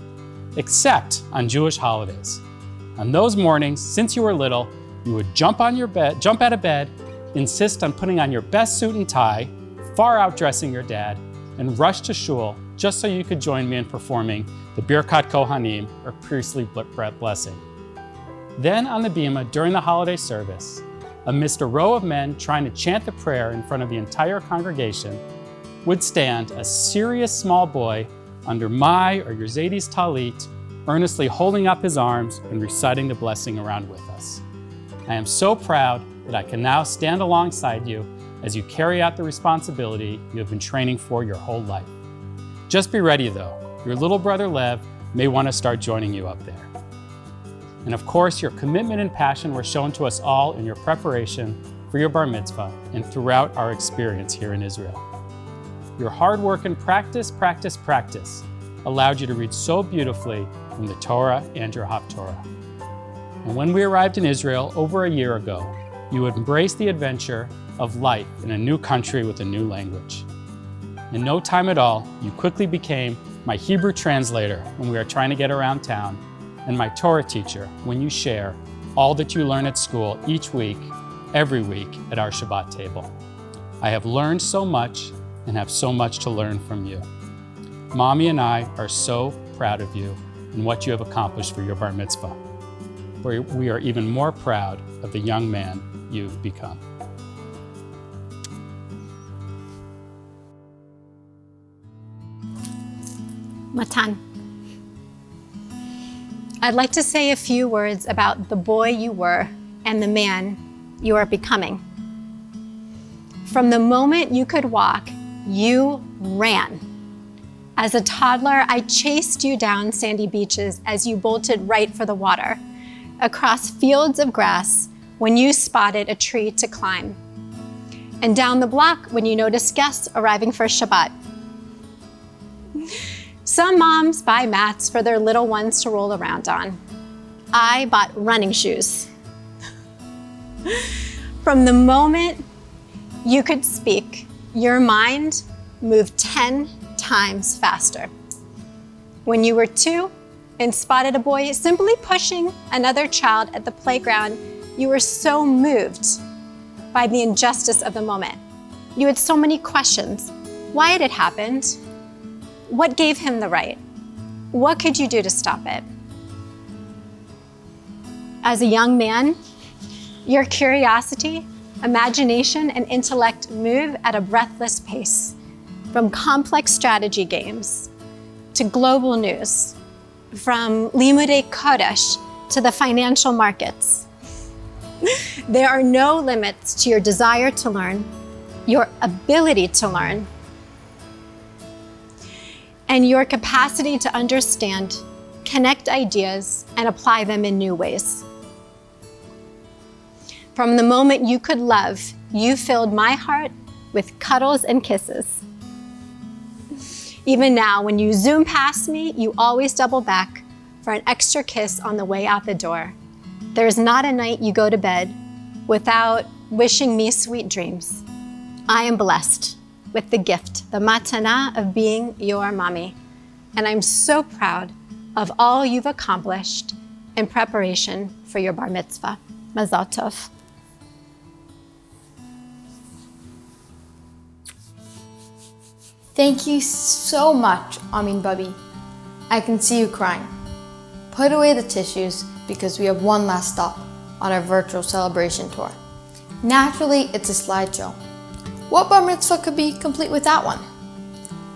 except on Jewish holidays. On those mornings, since you were little, you would jump out of bed, insist on putting on your best suit and tie, far outdressing your dad, and rush to shul just so you could join me in performing the Birkat Kohanim, or priestly blessing. Then on the bima during the holiday service, amidst a row of men trying to chant the prayer in front of the entire congregation, would stand a serious small boy under my or your Zadie's talit, earnestly holding up his arms and reciting the blessing around with us. I am so proud that I can now stand alongside you as you carry out the responsibility you have been training for your whole life. Just be ready though, your little brother Lev may want to start joining you up there. And of course, your commitment and passion were shown to us all in your preparation for your bar mitzvah and throughout our experience here in Israel. Your hard work and practice allowed you to read so beautifully from the Torah and your Haftorah. And when we arrived in Israel over a year ago, you embraced the adventure of life in a new country with a new language. In no time at all, you quickly became my Hebrew translator when we are trying to get around town, and my Torah teacher when you share all that you learn at school each week, every week at our Shabbat table. I have learned so much and have so much to learn from you. Mommy and I are so proud of you and what you have accomplished for your bar mitzvah. We are even more proud of the young man you've become. Matan, I'd like to say a few words about the boy you were and the man you are becoming. From the moment you could walk, you ran. As a toddler, I chased you down sandy beaches as you bolted right for the water, across fields of grass when you spotted a tree to climb. And down the block when you noticed guests arriving for Shabbat. Some moms buy mats for their little ones to roll around on. I bought running shoes. From the moment you could speak, your mind moved 10 times faster. When you were 2 and spotted a boy simply pushing another child at the playground, you were so moved by the injustice of the moment. You had so many questions. Why had it happened? What gave him the right? What could you do to stop it? As a young man, your curiosity, imagination, and intellect move at a breathless pace, from complex strategy games to global news, from Limudei Kodesh to the financial markets. There are no limits to your desire to learn, your ability to learn, and your capacity to understand, connect ideas, and apply them in new ways. From the moment you could love, you filled my heart with cuddles and kisses. Even now, when you zoom past me, you always double back for an extra kiss on the way out the door. There is not a night you go to bed without wishing me sweet dreams. I am blessed with the gift, the matana of being your mommy. And I'm so proud of all you've accomplished in preparation for your bar mitzvah. Mazal tov. Thank you so much, Amin Bubby. I can see you crying. Put away the tissues because we have one last stop on our virtual celebration tour. Naturally, it's a slideshow. What bar mitzvah could be complete with that one?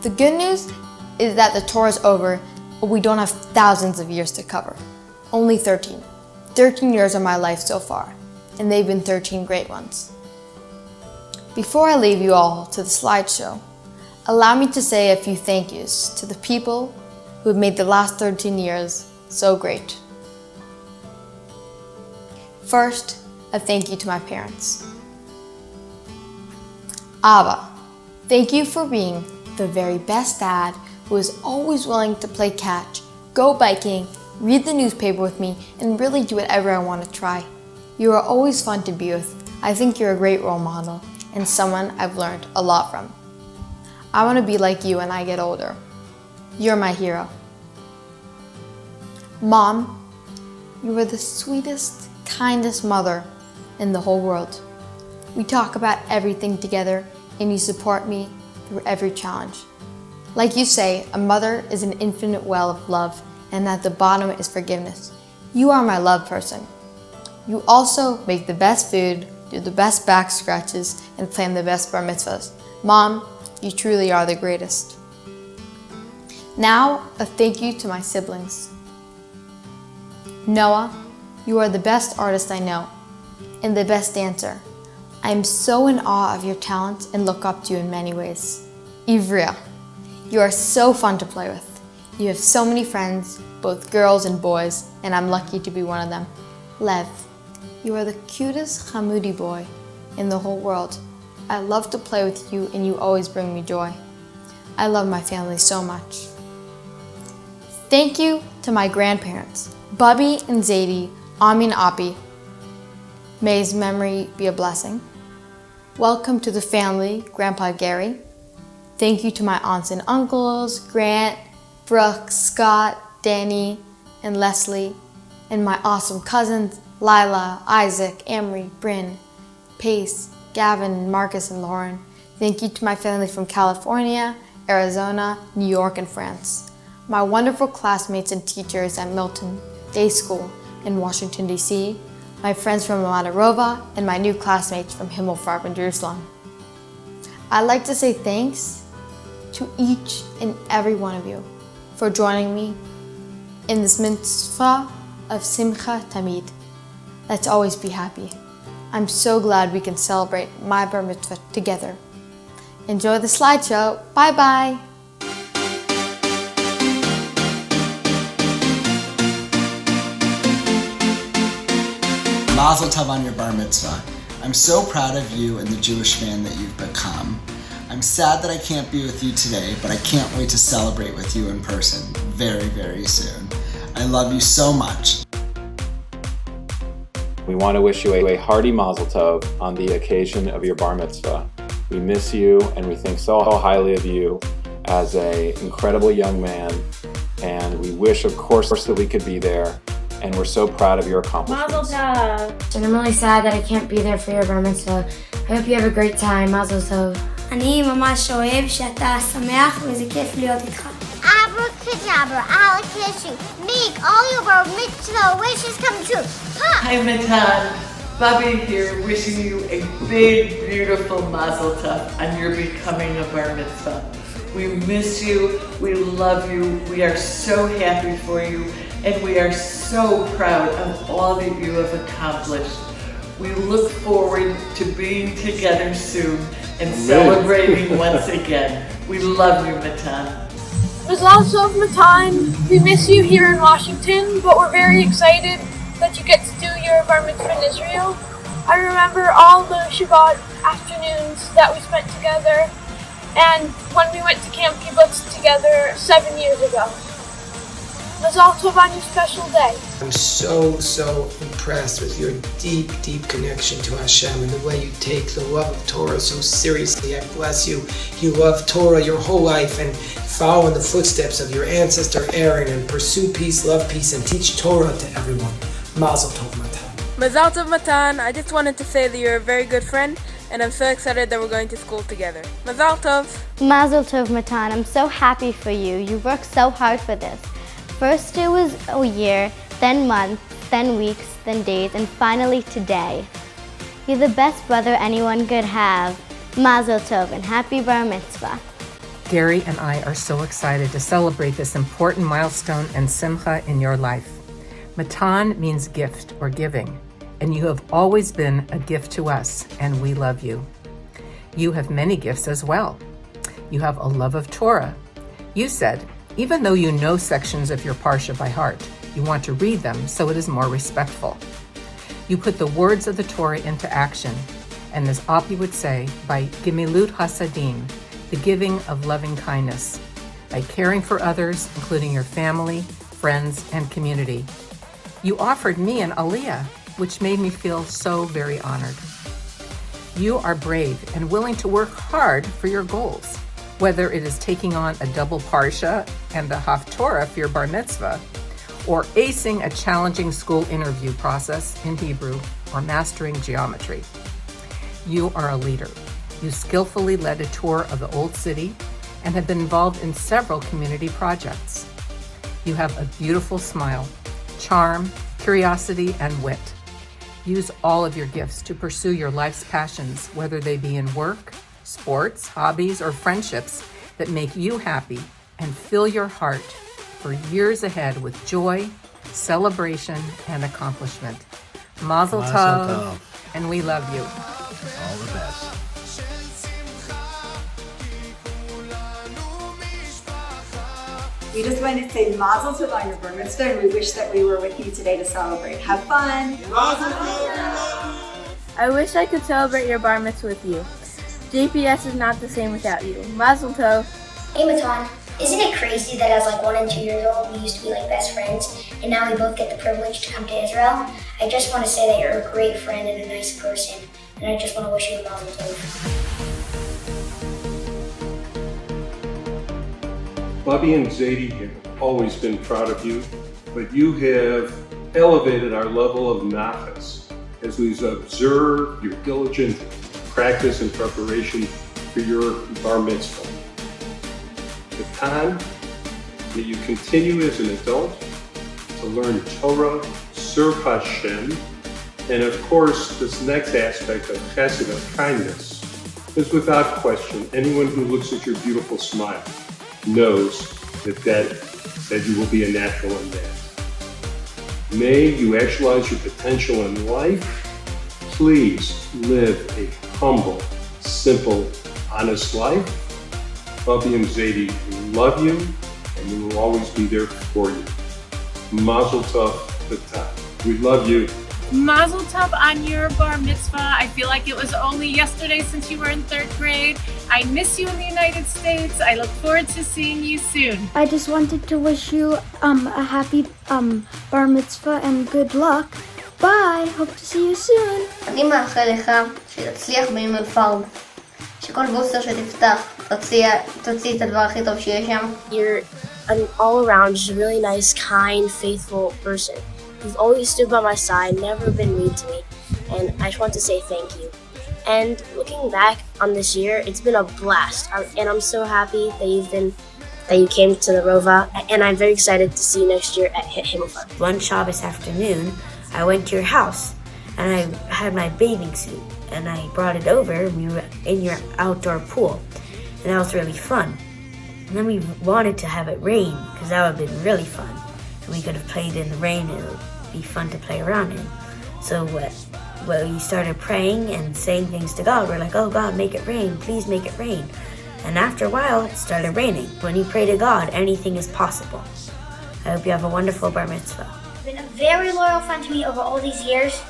The good news is that the tour is over, but we don't have thousands of years to cover. Only 13. 13 years of my life so far, and they've been 13 great ones. Before I leave you all to the slideshow, allow me to say a few thank yous to the people who have made the last 13 years so great. First, a thank you to my parents. Abba, thank you for being the very best dad who is always willing to play catch, go biking, read the newspaper with me, and really do whatever I want to try. You are always fun to be with. I think you're a great role model and someone I've learned a lot from. I want to be like you when I get older. You're my hero. Mom, you are the sweetest, kindest mother in the whole world. We talk about everything together and you support me through every challenge. Like you say, a mother is an infinite well of love and at the bottom is forgiveness. You are my love person. You also make the best food, do the best back scratches, and plan the best bar mitzvahs. Mom, you truly are the greatest. Now, a thank you to my siblings. Noah, you are the best artist I know and the best dancer. I am so in awe of your talent and look up to you in many ways. Ivria, you are so fun to play with. You have so many friends, both girls and boys, and I'm lucky to be one of them. Lev, you are the cutest Hamudi boy in the whole world. I love to play with you and you always bring me joy. I love my family so much. Thank you to my grandparents, Bubby and Zadie, Amin Api. May his memory be a blessing. Welcome to the family, Grandpa Gary. Thank you to my aunts and uncles, Grant, Brooke, Scott, Danny, and Leslie, and my awesome cousins, Lila, Isaac, Amory, Bryn, Pace, Gavin, Marcus, and Lauren. Thank you to my family from California, Arizona, New York, and France. My wonderful classmates and teachers at Milton Day School in Washington, D.C., my friends from Matarova, and my new classmates from Himmelfarb in Jerusalem. I'd like to say thanks to each and every one of you for joining me in this mitzvah of Simcha Tamid. Let's always be happy. I'm so glad we can celebrate my bar mitzvah together. Enjoy the slideshow. Bye-bye. Mazel tov on your bar mitzvah. I'm so proud of you and the Jewish man that you've become. I'm sad that I can't be with you today, but I can't wait to celebrate with you in person very, very soon. I love you so much. We want to wish you a hearty mazel tov on the occasion of your bar mitzvah. We miss you and we think so highly of you as an incredible young man, and we wish, of course, that we could be there, and we're so proud of your accomplishments. Mazel tov. And I'm really sad that I can't be there for your bar mitzvah. I hope you have a great time. Mazel tov. אני ממש אוהב שאתה שמח וזה כיף להיות איתך. Abracadabra, I'll kiss you. Make all your bar mitzvah wishes come true. Ha! Hi, Matan. Bobby here, wishing you a big, beautiful mazel tov on your becoming a bar mitzvah. We miss you, we love you, we are so happy for you, and we are so proud of all that you have accomplished. We look forward to being together soon and celebrating once again. We love you, Matan. Mazal tov, Matan. We miss you here in Washington, but we're very excited that you get to do your bar mitzvah in Israel. I remember all the Shabbat afternoons that we spent together, and when we went to Camp Kibbutz together 7 years ago. Mazal tov on your special day. I'm so impressed with your deep connection to Hashem and the way you take the love of Torah so seriously. I bless you. You love Torah your whole life and follow in the footsteps of your ancestor Aaron and pursue peace, love peace, and teach Torah to everyone. Mazel tov, Matan. Mazal tov, Matan. I just wanted to say that you're a very good friend, and I'm so excited that we're going to school together. Mazal tov. Mazel tov, Matan. I'm so happy for you. You worked so hard for this. First it was a year, then months, then weeks, then days, and finally today. You're the best brother anyone could have. Mazel tov and happy bar mitzvah. Gary and I are so excited to celebrate this important milestone and simcha in your life. Matan means gift or giving, and you have always been a gift to us, and we love you. You have many gifts as well. You have a love of Torah. You said, even though you know sections of your parsha by heart, you want to read them so it is more respectful. You put the words of the Torah into action, and as Api would say, by gemilut hasadim, the giving of loving kindness, by caring for others, including your family, friends, and community. You offered me an aliyah, which made me feel so very honored. You are brave and willing to work hard for your goals, whether it is taking on a double parsha and the Haftorah for your bar mitzvah, or acing a challenging school interview process in Hebrew, or mastering geometry. You are a leader. You skillfully led a tour of the Old City and have been involved in several community projects. You have a beautiful smile, charm, curiosity, and wit. Use all of your gifts to pursue your life's passions, whether they be in work, sports, hobbies, or friendships that make you happy and fill your heart for years ahead with joy, celebration, and accomplishment. Mazel tov, and we love you. All the best. We just wanted to say Mazel tov on your bar mitzvah, and we wish that we were with you today to celebrate. Have fun. I wish I could celebrate your bar mitzvah with you. JPS is not the same without you. Mazel tov. Hey Matan, isn't it crazy that as 1 and 2 years old we used to be like best friends, and now we both get the privilege to come to Israel? I just want to say that you're a great friend and a nice person, and I just want to wish you a Mazel tov. Bobby and Zadie have always been proud of you, but you have elevated our level of nachas as we've observed your diligent practice and preparation for your bar mitzvah. Matan, may you continue as an adult to learn Torah, serve Hashem, and of course, this next aspect of chesed, of kindness, is without question, anyone who looks at your beautiful smile knows that you will be a natural in that. May you actualize your potential in life. Please live a humble, simple, honest life. Bobby and Zadie, we love you, and we will always be there for you. Mazel tov, Matan. We love you. Mazel tov on your bar mitzvah. I feel like it was only yesterday since you were in 3rd grade. I miss you in the United States. I look forward to seeing you soon. I just wanted to wish you a happy bar mitzvah and good luck. Bye. Hope to see you soon. אני מאחל לך שתצליח באימון פארם. שכל בוסטר שתפתח, תוציא את הדבר הכי טוב שיש שם. You're an all-around, just really nice, kind, faithful person. You've always stood by my side, never been mean to me, and I just want to say thank you. And looking back on this year, it's been a blast, and I'm so happy that you came to the Rova, and I'm very excited to see you next year at Himmelfarb. One Shabbos afternoon, I went to your house, and I had my bathing suit, and I brought it over, and we were in your outdoor pool, and that was really fun. And then we wanted to have it rain, because that would have been really fun. And we could have played in the rain, and it would be fun to play around in. So we started praying and saying things to God. We're like, oh God, make it rain, please make it rain. And after a while, it started raining. When you pray to God, anything is possible. I hope you have a wonderful bar mitzvah. You've been a very loyal friend to me over all these years.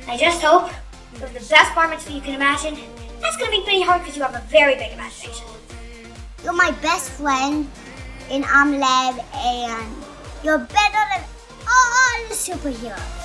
I just hope you have the best bar mitzvah you can imagine. That's going to be pretty hard because you have a very big imagination. You're my best friend in Amleb, and you're better than all the superheroes.